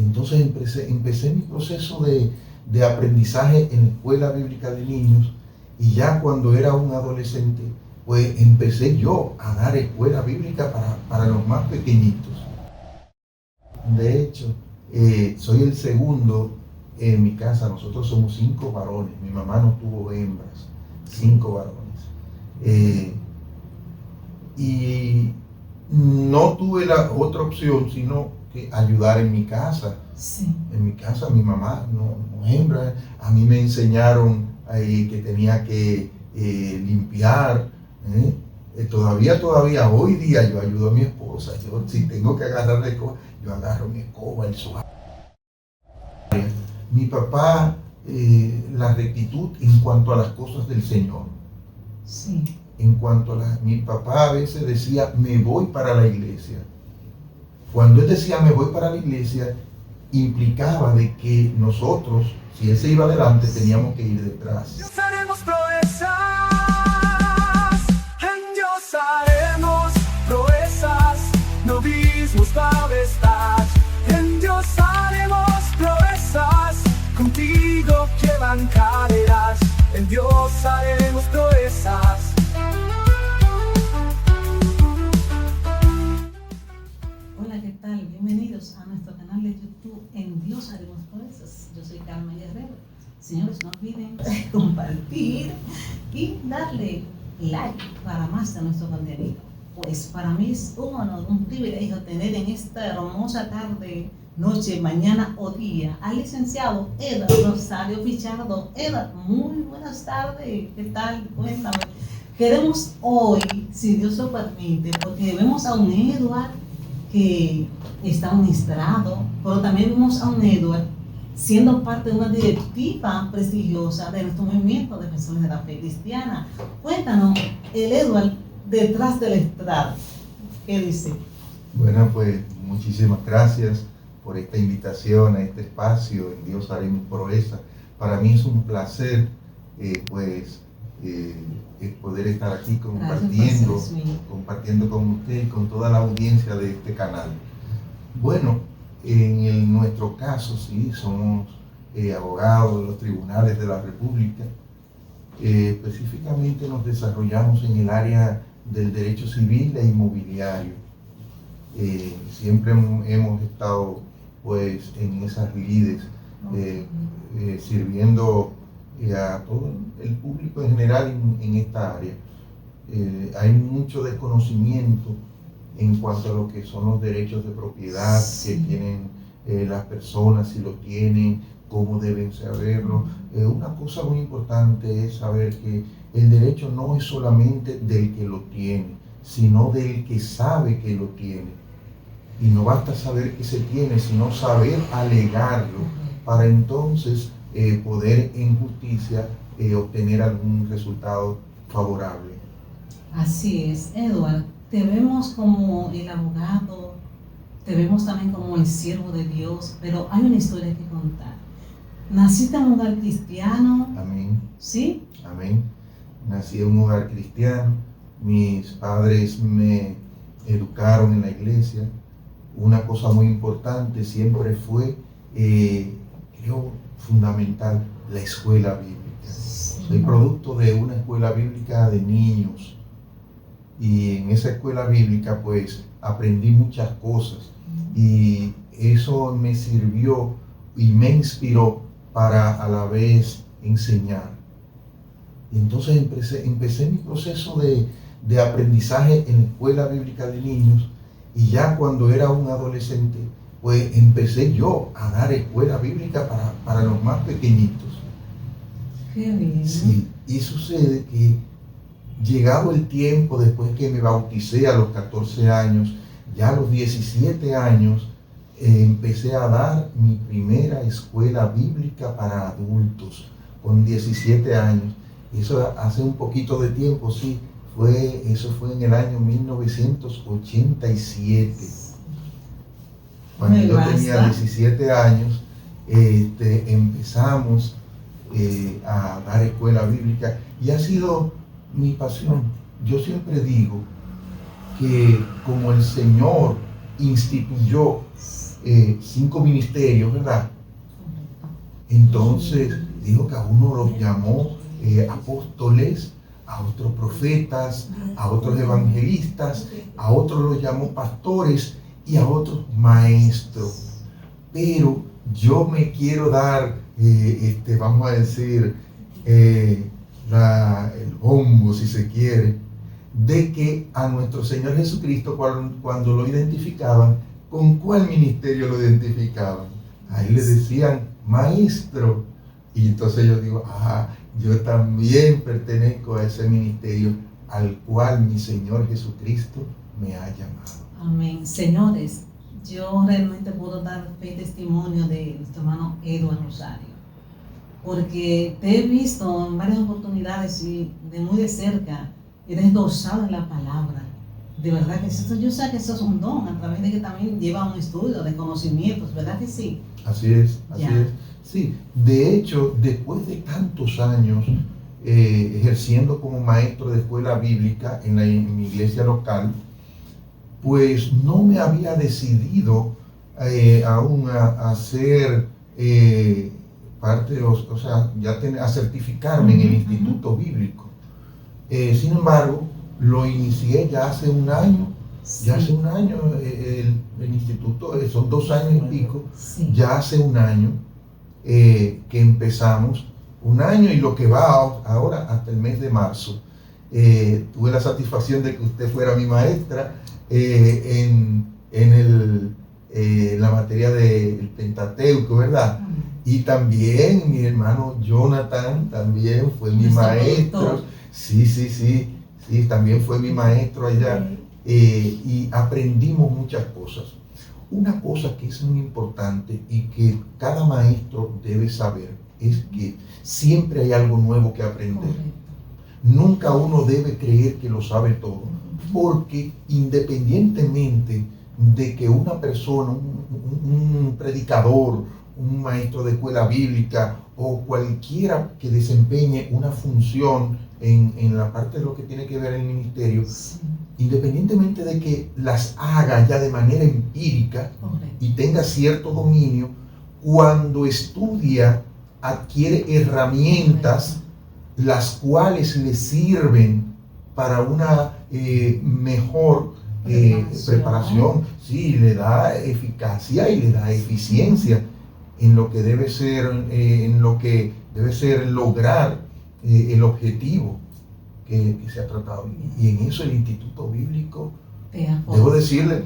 Y entonces empecé mi proceso de aprendizaje en la escuela bíblica de niños, y ya cuando era un adolescente, pues empecé yo a dar escuela bíblica para los más pequeñitos. De hecho, soy el segundo en mi casa. Nosotros somos 5 varones. Mi mamá no tuvo hembras, 5 varones. Y no tuve la otra opción sino que ayudar en mi casa. Sí. En mi casa mi mamá no hembra. A mí me enseñaron que tenía que limpiar. Todavía hoy día yo ayudo a mi esposa. Yo, si tengo que agarrar la escoba, yo agarro mi escoba, el suave. Mi papá, la rectitud en cuanto a las cosas del Señor. Sí. En cuanto a mi papá a veces decía, me voy para la iglesia. Cuando él decía, me voy para la iglesia, implicaba de que nosotros, si él se iba adelante, teníamos que ir detrás. Dios haremos proezas, en Dios haremos proezas, novismos majestad, en Dios haremos proezas, contigo llevan caderas, en Dios haremos proezas. Hola, ¿qué tal? Bienvenidos a nuestro canal de YouTube En Dios Haremos Proezas. Yo soy Carmen Guerrero. Señores, no olviden compartir y darle like para más de nuestro contenido. Pues para mí es un honor, un privilegio tener en esta hermosa tarde, noche, mañana o día al licenciado Edward Rosario Pichardo. Edward, muy buenas tardes. ¿Qué tal? Cuéntame. Queremos hoy, si Dios lo permite, porque vemos a un Edward que está ministrado, pero también vemos a un Edward siendo parte de una directiva prestigiosa de nuestro movimiento de Defensores de la Fe Cristiana. Cuéntanos, el Edward detrás del estrado, ¿qué dice? Bueno, pues muchísimas gracias por esta invitación a este espacio en Dios Haremos Proezas. Para mí es un placer, poder estar aquí compartiendo con usted y con toda la audiencia de este canal. Bueno, en nuestro caso, sí, somos abogados de los tribunales de la República. Específicamente nos desarrollamos en el área del derecho civil e inmobiliario. Siempre hemos estado pues en esas lides, sirviendo a todo el público en general en esta área. Hay mucho desconocimiento en cuanto a lo que son los derechos de propiedad que tienen las personas, si lo tienen, cómo deben saberlo. Una cosa muy importante es saber que el derecho no es solamente del que lo tiene, sino del que sabe que lo tiene. Y no basta saber que se tiene, sino saber alegarlo para entonces poder en justicia obtener algún resultado favorable. Así es, Edward. Te vemos como el abogado, te vemos también como el siervo de Dios, pero hay una historia que contar. Naciste en un hogar cristiano. Amén. ¿Sí? Amén. Nací en un hogar cristiano. Mis padres me educaron en la iglesia. Una cosa muy importante siempre fue, creo, fundamental, la escuela bíblica. Soy producto de una escuela bíblica de niños. Y en esa escuela bíblica pues aprendí muchas cosas, y eso me sirvió y me inspiró para a la vez enseñar. Y entonces empecé mi proceso de aprendizaje en la escuela bíblica de niños, y ya cuando era un adolescente pues empecé yo a dar escuela bíblica para los más pequeñitos. Qué bien. Sí, y sucede que llegado el tiempo, después que me bauticé a los 14 años, ya a los 17 años, empecé a dar mi primera escuela bíblica para adultos, con 17 años. Eso hace un poquito de tiempo, sí. Eso fue en el año 1987. Cuando yo tenía 17 años, empezamos a dar escuela bíblica, y ha sido mi pasión. Yo siempre digo que como el Señor instituyó 5 ministerios, ¿verdad? Entonces dijo que a uno los llamó apóstoles, a otros profetas, a otros evangelistas, a otros los llamó pastores y a otros maestros. Pero yo me quiero dar, vamos a decir, el bombo, si se quiere, de que a nuestro Señor Jesucristo, cuando lo identificaban, ¿con cuál ministerio lo identificaban? Ahí le decían maestro. Y entonces yo digo, yo también pertenezco a ese ministerio al cual mi Señor Jesucristo me ha llamado. Amén. Señores, yo realmente puedo dar fe y testimonio de nuestro hermano Edward Rosario, porque te he visto en varias oportunidades y de muy de cerca, eres endosado en la palabra. De verdad que eso, yo sé que eso es un don, a través de que también lleva un estudio de conocimientos, ¿verdad que sí? Así es, así es. Sí, de hecho, después de tantos años ejerciendo como maestro de escuela bíblica en mi iglesia local, pues no me había decidido aún a ser parte, o sea, a certificarme en el instituto bíblico. Sin embargo, lo inicié ya hace un año. Sí. Ya hace un año el instituto, son 2 años y pico. Sí. Ya hace un año que empezamos, un año y lo que va ahora hasta el mes de marzo. Tuve la satisfacción de que usted fuera mi maestra en la materia del Pentateuco, ¿verdad? Y también mi hermano Jonathan también fue mi maestro. Sí, también fue mi maestro allá. Y aprendimos muchas cosas. Una cosa que es muy importante y que cada maestro debe saber es que siempre hay algo nuevo que aprender. Nunca uno debe creer que lo sabe todo, porque independientemente de que una persona, un predicador, un maestro de escuela bíblica o cualquiera que desempeñe una función en la parte de lo que tiene que ver el ministerio, independientemente de que las haga ya de manera empírica y tenga cierto dominio, cuando estudia adquiere herramientas las cuales le sirven para una mejor preparación. Sí, le da eficacia y le da eficiencia en lo que debe ser lograr el objetivo que se ha tratado. Y en eso el Instituto Bíblico, debo decirle,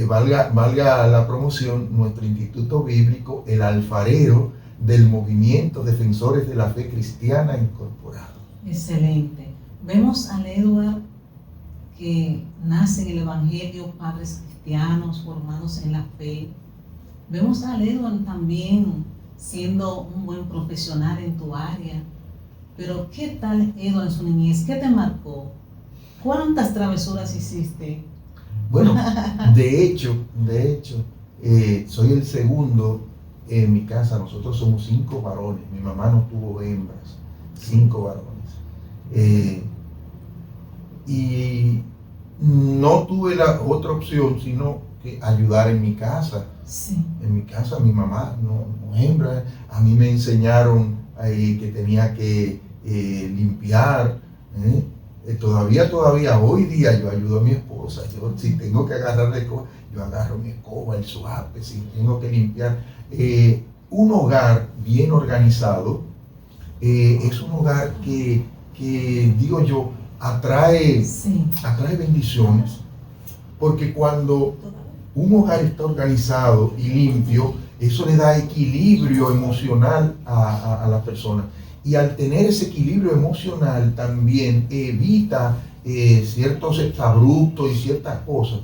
valga la promoción, nuestro Instituto Bíblico, el alfarero del movimiento Defensores de la Fe Cristiana Incorporado. Excelente. Vemos al Edward que nace en el Evangelio, padres cristianos formados en la fe. Vemos al Edward también siendo un buen profesional en tu área. Pero ¿qué tal Edward en su niñez? ¿Qué te marcó? ¿Cuántas travesuras hiciste? Bueno, de hecho, soy el segundo en mi casa. Nosotros somos 5 varones. Mi mamá no tuvo hembras, 5 varones. Y no tuve la otra opción sino que ayudar en mi casa. Sí. En mi casa mi mamá no hembra. A mí me enseñaron que tenía que limpiar. Todavía hoy día yo ayudo a mi esposa. Yo, si tengo que agarrar la escoba, yo agarro mi escoba, el suape, si tengo que limpiar. Un hogar bien organizado es un hogar que digo yo, atrae bendiciones, porque cuando un hogar está organizado y limpio, eso le da equilibrio emocional a la persona. Y al tener ese equilibrio emocional también evita ciertos exabruptos y ciertas cosas.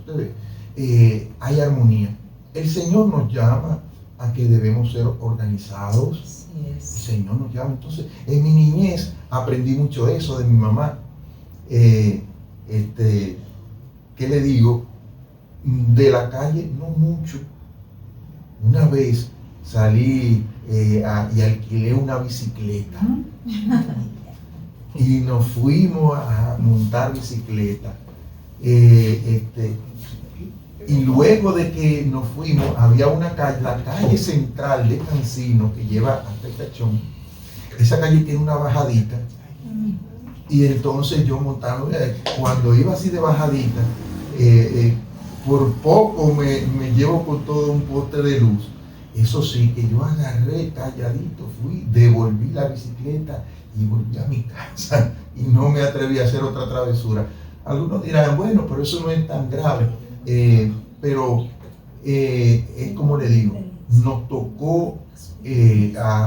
Hay armonía. El Señor nos llama a que debemos ser organizados. El Señor nos llama. Entonces, en mi niñez aprendí mucho eso de mi mamá. ¿Qué le digo? De la calle, no mucho. Una vez salí y alquilé una bicicleta y nos fuimos a montar bicicleta. Y luego luego de que nos fuimos, había una calle, la calle central de Cancino, que lleva hasta el Cachón. Esa calle tiene una bajadita. Y entonces yo montando, cuando iba así de bajadita, por poco me llevo por todo un poste de luz. Eso sí, que yo agarré calladito, devolví la bicicleta y volví a mi casa y no me atreví a hacer otra travesura. Algunos dirán, bueno, pero eso no es tan grave, pero es como le digo, nos tocó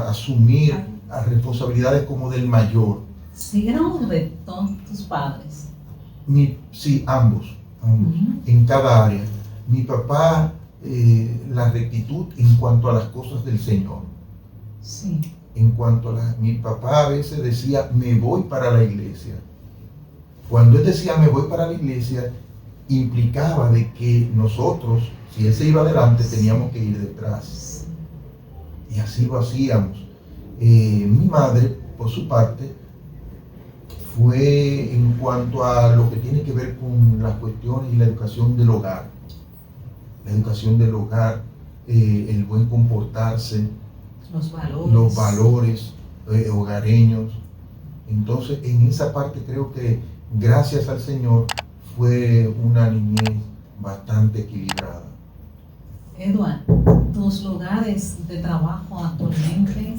asumir las responsabilidades como del mayor. ¿Siguieron un reto tus padres? Sí, ambos, en cada área. Mi papá, la rectitud en cuanto a las cosas del Señor. Sí. Mi papá a veces decía, me voy para la iglesia. Cuando él decía, me voy para la iglesia, implicaba de que nosotros, si él se iba adelante, teníamos que ir detrás. Y así lo hacíamos. Mi madre, por su parte, fue en cuanto a lo que tiene que ver con las cuestiones y la educación del hogar. La educación del hogar, el buen comportarse, los valores hogareños. Entonces, en esa parte creo que, gracias al Señor, fue una niñez bastante equilibrada. Edward, ¿tus lugares de trabajo actualmente?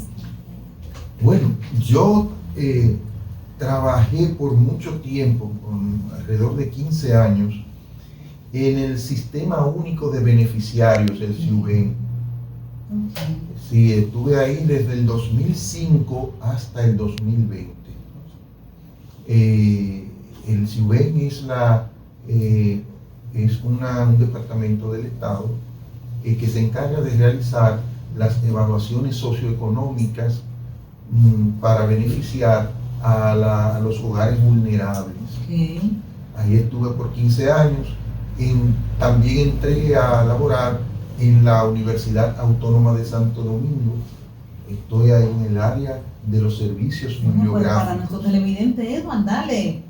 Bueno, yo trabajé por mucho tiempo, alrededor de 15 años, en el Sistema Único de Beneficiarios, el SIUBEN. Sí, estuve ahí desde el 2005 hasta el 2020. El SIUBEN es un departamento del Estado que se encarga de realizar las evaluaciones socioeconómicas para beneficiar a los hogares vulnerables. Okay. Ahí estuve por 15 años. También entré a laborar en la Universidad Autónoma de Santo Domingo. Estoy ahí en el área de los servicios bibliográficos. Para nuestro televidente, Edward, dale.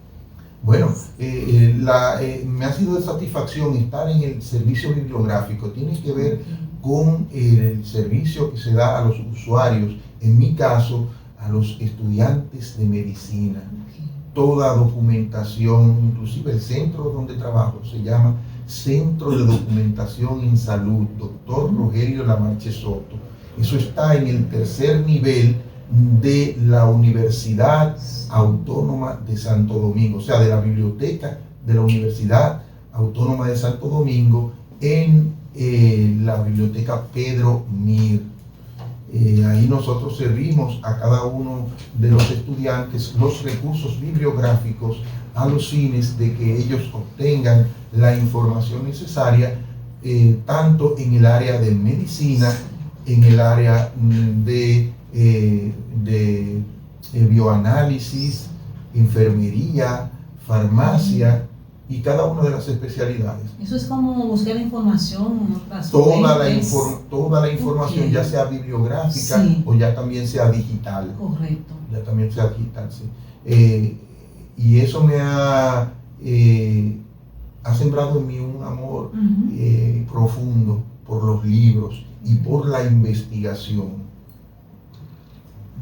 Bueno, me ha sido de satisfacción estar en el servicio bibliográfico. Tiene que ver con el servicio que se da a los usuarios, en mi caso, a los estudiantes de medicina. Toda documentación, inclusive el centro donde trabajo se llama Centro de Documentación en Salud, Dr. Rogelio Lamarche Soto. Eso está en el tercer nivel de la Universidad Autónoma de Santo Domingo, o sea, de la biblioteca de la Universidad Autónoma de Santo Domingo, en la biblioteca Pedro Mir. Ahí nosotros servimos a cada uno de los estudiantes los recursos bibliográficos a los fines de que ellos obtengan la información necesaria, tanto en el área de medicina, en el área de bioanálisis, enfermería, farmacia y cada una de las especialidades. Eso es como buscar información en otras toda la información, ya sea bibliográfica, sí, o ya también sea digital. Correcto. Ya también sea digital, sí. Y eso me ha sembrado en mí un amor profundo por los libros y por la investigación.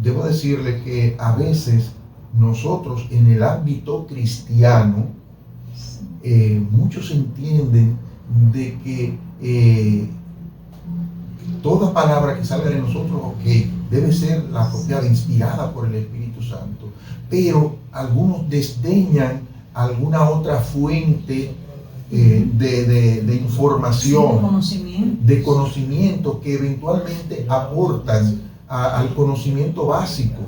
Debo decirle que a veces nosotros en el ámbito cristiano, muchos entienden de que toda palabra que salga de nosotros, debe ser la apropiada, inspirada por el Espíritu Santo, pero algunos desdeñan alguna otra fuente de información, de conocimiento que eventualmente aportan al conocimiento básico.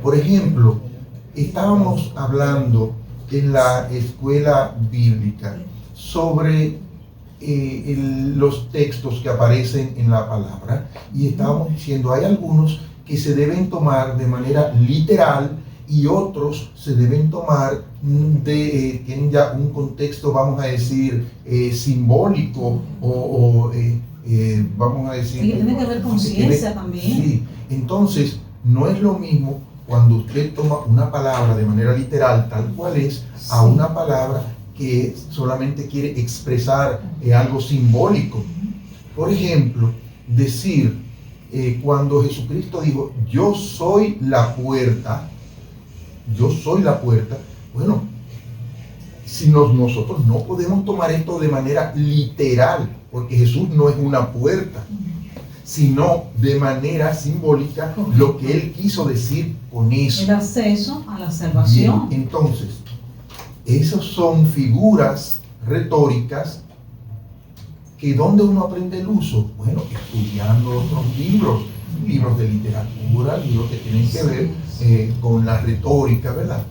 Por ejemplo, estábamos hablando en la escuela bíblica sobre los textos que aparecen en la palabra, y estábamos diciendo, hay algunos que se deben tomar de manera literal y otros se deben tomar tienen ya un contexto, vamos a decir, simbólico o vamos a decir... Sí, tiene que ver con ciencia también. Sí, entonces no es lo mismo cuando usted toma una palabra de manera literal, tal cual es, a una palabra que solamente quiere expresar algo simbólico. Por ejemplo, decir, cuando Jesucristo dijo, yo soy la puerta, bueno, si nosotros no podemos tomar esto de manera literal, porque Jesús no es una puerta, sino de manera simbólica lo que Él quiso decir con eso. El acceso a la salvación. Bien, entonces, esas son figuras retóricas que ¿dónde uno aprende el uso? Bueno, estudiando otros libros de literatura, libros que tienen que ver con la retórica, ¿verdad?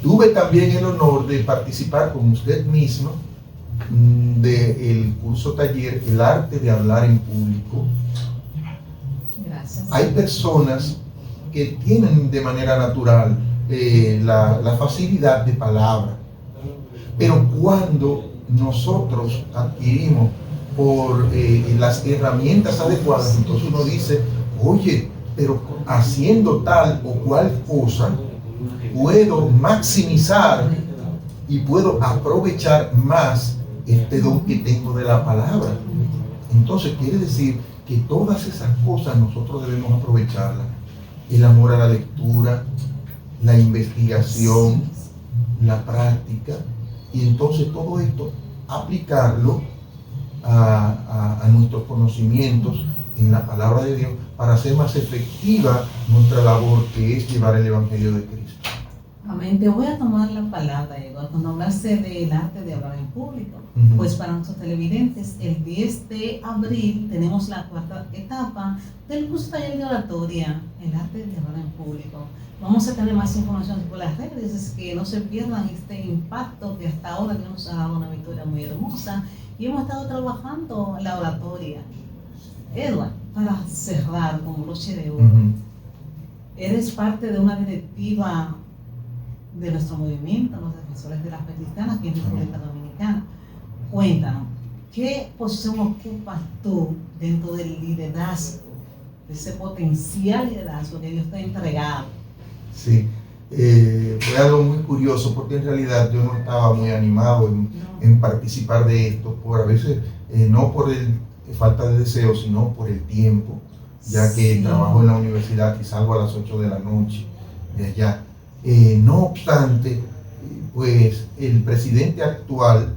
Tuve también el honor de participar con usted mismo del curso taller El arte de hablar en público. Gracias. Hay personas que tienen de manera natural la facilidad de palabra, pero cuando nosotros adquirimos por las herramientas adecuadas, entonces uno dice, oye, pero haciendo tal o cual cosa, puedo maximizar y puedo aprovechar más este don que tengo de la palabra. Entonces quiere decir que todas esas cosas nosotros debemos aprovecharlas. El amor a la lectura, la investigación, la práctica, y entonces todo esto aplicarlo a nuestros conocimientos en la palabra de Dios para hacer más efectiva nuestra labor, que es llevar el Evangelio de Cristo. Amén. Te voy a tomar la palabra, Eduardo, cuando hablaste del arte de hablar en público. Pues para nuestros televidentes, el 10 de abril tenemos la cuarta etapa del curso taller de oratoria, el arte de hablar en público. Vamos a tener más información por las redes, es que no se pierdan este impacto que hasta ahora nos ha dado una victoria muy hermosa y hemos estado trabajando la oratoria. Edward, para cerrar con broche de oro, eres parte de una directiva de nuestro movimiento, los defensores de la fe cristiana aquí en República Dominicana. Cuéntanos, ¿qué posición ocupas tú dentro del liderazgo, de ese potencial liderazgo que Dios te ha entregado? Sí, fue algo muy curioso porque en realidad yo no estaba muy animado en participar de esto, por a veces no por falta de deseo, sino por el tiempo, ya que trabajo en la universidad y salgo a las 8 de la noche de allá. No obstante, pues el presidente actual,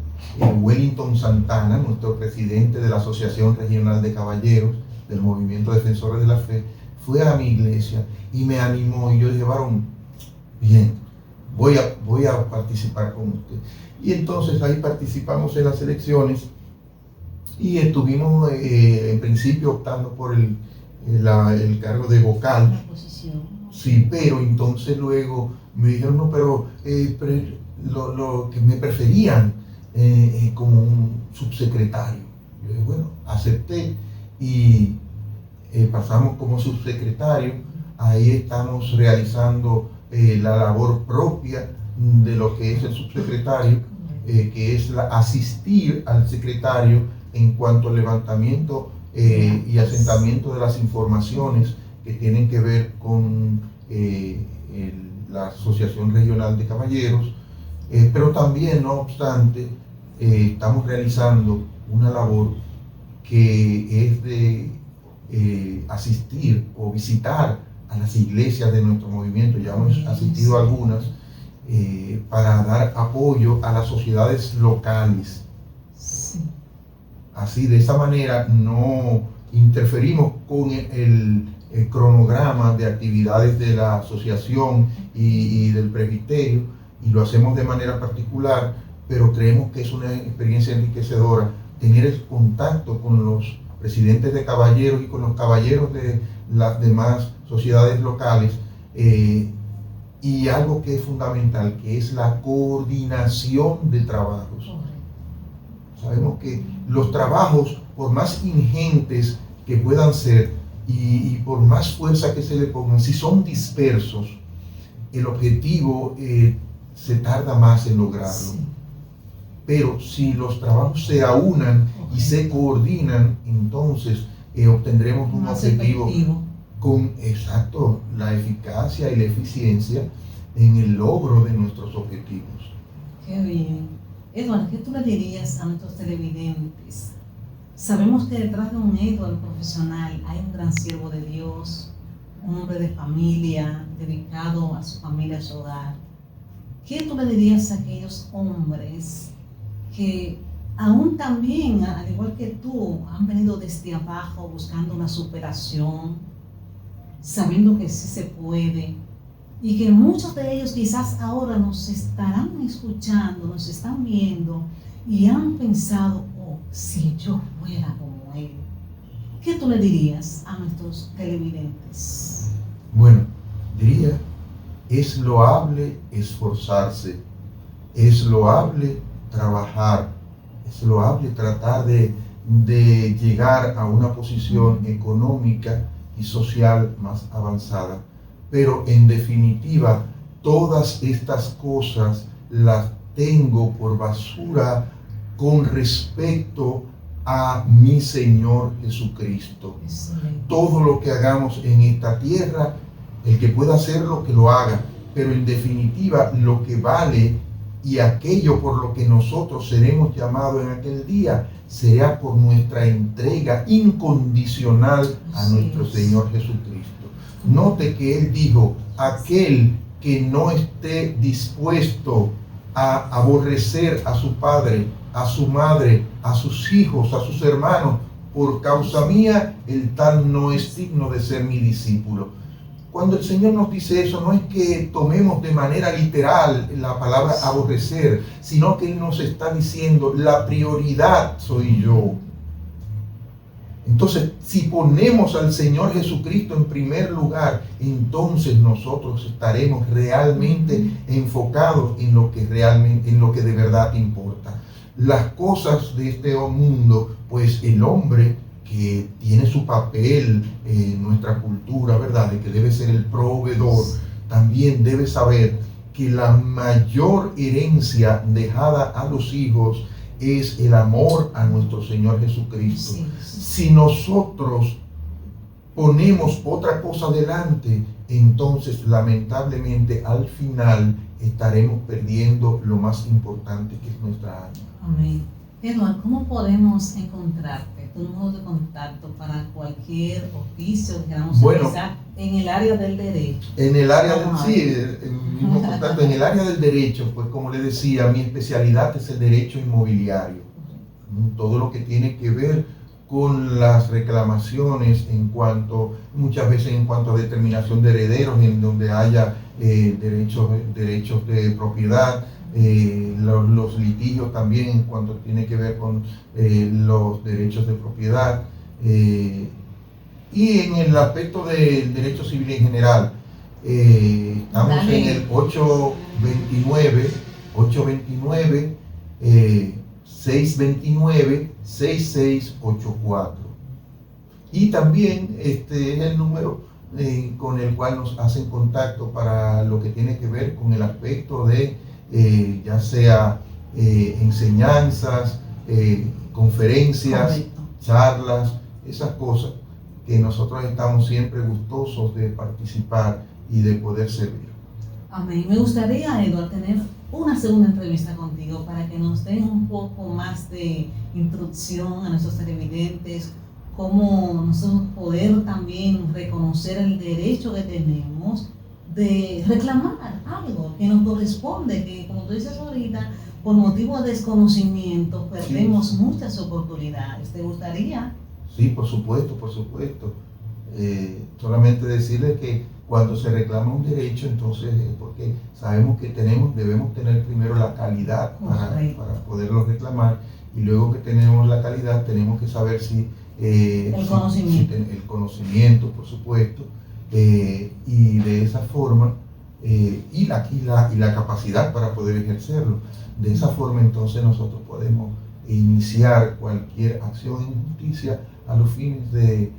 Wellington Santana, nuestro presidente de la Asociación Regional de Caballeros del Movimiento Defensores de la Fe, fue a mi iglesia y me animó, y yo dije, varón, bien, voy a participar con usted. Y entonces ahí participamos en las elecciones y estuvimos en principio optando por el cargo de vocal. La posición. Sí, pero entonces luego me dijeron, no, pero lo que me preferían como un subsecretario. Yo dije, bueno, acepté y pasamos como subsecretario. Ahí estamos realizando la labor propia de lo que es el subsecretario, que es asistir al secretario en cuanto al levantamiento y asentamiento de las informaciones que tienen que ver con la Asociación Regional de Caballeros, pero también, no obstante, estamos realizando una labor que es de asistir o visitar a las iglesias de nuestro movimiento. Ya hemos asistido a algunas para dar apoyo a las sociedades locales. Así, de esa manera no interferimos con el cronograma de actividades de la asociación y del presbiterio, y lo hacemos de manera particular, pero creemos que es una experiencia enriquecedora tener el contacto con los presidentes de caballeros y con los caballeros de las demás sociedades locales, y algo que es fundamental, que es la coordinación de trabajos. Sabemos que los trabajos, por más ingentes que puedan ser y por más fuerza que se le pongan, si son dispersos, el objetivo se tarda más en lograrlo. Sí. Pero si los trabajos se aunan y se coordinan, entonces obtendremos un objetivo con la eficacia y la eficiencia en el logro de nuestros objetivos. Qué bien. Edward, ¿qué tú le dirías a nuestros televidentes? Sabemos que detrás de un Edward profesional hay un gran siervo de Dios, un hombre de familia, dedicado a su familia, a su hogar. ¿Qué tú le dirías a aquellos hombres que aún también, al igual que tú, han venido desde abajo buscando una superación, sabiendo que sí se puede, y que muchos de ellos quizás ahora nos estarán escuchando, nos están viendo y han pensado, oh, si yo fuera como él? ¿Qué tú le dirías a nuestros televidentes? Bueno, diría, es loable esforzarse, es loable trabajar, es loable tratar de llegar a una posición económica y social más avanzada. Pero en definitiva, todas estas cosas las tengo por basura con respecto a mi Señor Jesucristo. Todo lo que hagamos en esta tierra, el que pueda hacerlo, que lo haga. Pero en definitiva, lo que vale y aquello por lo que nosotros seremos llamados en aquel día, será por nuestra entrega incondicional a nuestro Señor Jesucristo. Note que Él dijo, aquel que no esté dispuesto a aborrecer a su padre, a su madre, a sus hijos, a sus hermanos, por causa mía, el tal no es digno de ser mi discípulo. Cuando el Señor nos dice eso, no es que tomemos de manera literal la palabra aborrecer, sino que Él nos está diciendo, la prioridad soy yo. Entonces, si ponemos al Señor Jesucristo en primer lugar, entonces nosotros estaremos realmente enfocados en lo que de verdad importa. Las cosas de este mundo, pues el hombre que tiene su papel en nuestra cultura, ¿verdad?, de que debe ser el proveedor, también debe saber que la mayor herencia dejada a los hijos es el amor a nuestro Señor Jesucristo. Si nosotros ponemos otra cosa delante, entonces lamentablemente al final estaremos perdiendo lo más importante, que es nuestra alma. Amén. Edward, ¿cómo podemos encontrarte? Tu número de contacto para cualquier oficio que queramos realizar en el área del derecho. En el área mismo contacto, en el área del derecho, pues como le decía, mi especialidad es el derecho inmobiliario. Todo lo que tiene que ver con las reclamaciones muchas veces en cuanto a determinación de herederos, en donde haya derechos de propiedad, los litigios también en cuanto tiene que ver con los derechos de propiedad, y en el aspecto del derecho civil en general. Estamos en el 829-629-6684. Y también este es el número con el cual nos hacen contacto para lo que tiene que ver con el aspecto de ya sea enseñanzas, conferencias, correcto, charlas, esas cosas que nosotros estamos siempre gustosos de participar y de poder servir. Amén. Me gustaría, Edward, tener una segunda entrevista contigo para que nos den un poco más de introducción a nuestros televidentes, cómo nosotros poder también reconocer el derecho que tenemos de reclamar algo que nos corresponde, que como tú dices ahorita, por motivo de desconocimiento perdemos muchas oportunidades. ¿Te gustaría? Sí, por supuesto, por supuesto. Solamente decirles que cuando se reclama un derecho, entonces, porque sabemos que debemos tener primero la calidad para poderlo reclamar, y luego que tenemos la calidad, tenemos que saber si el conocimiento, por supuesto, y de esa forma, y la capacidad para poder ejercerlo. De esa forma, entonces, nosotros podemos iniciar cualquier acción en justicia a los fines de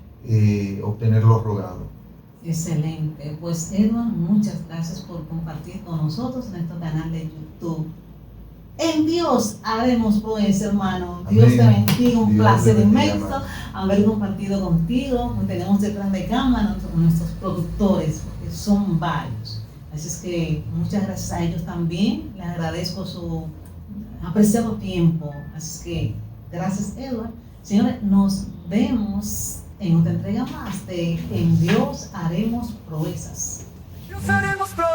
obtener lo rogado. Excelente. Pues Edward, muchas gracias por compartir con nosotros en nuestro canal de YouTube. En Dios haremos pues, hermano. Amén. Dios te bendiga, un placer inmenso haber compartido contigo. Tenemos detrás de cámara nuestros productores, porque son varios. Así es que muchas gracias a ellos también. Les agradezco su apreciado tiempo. Así es que gracias, Edward. Señores, nos vemos en otra entrega más de En Dios haremos proezas. Dios haremos proezas.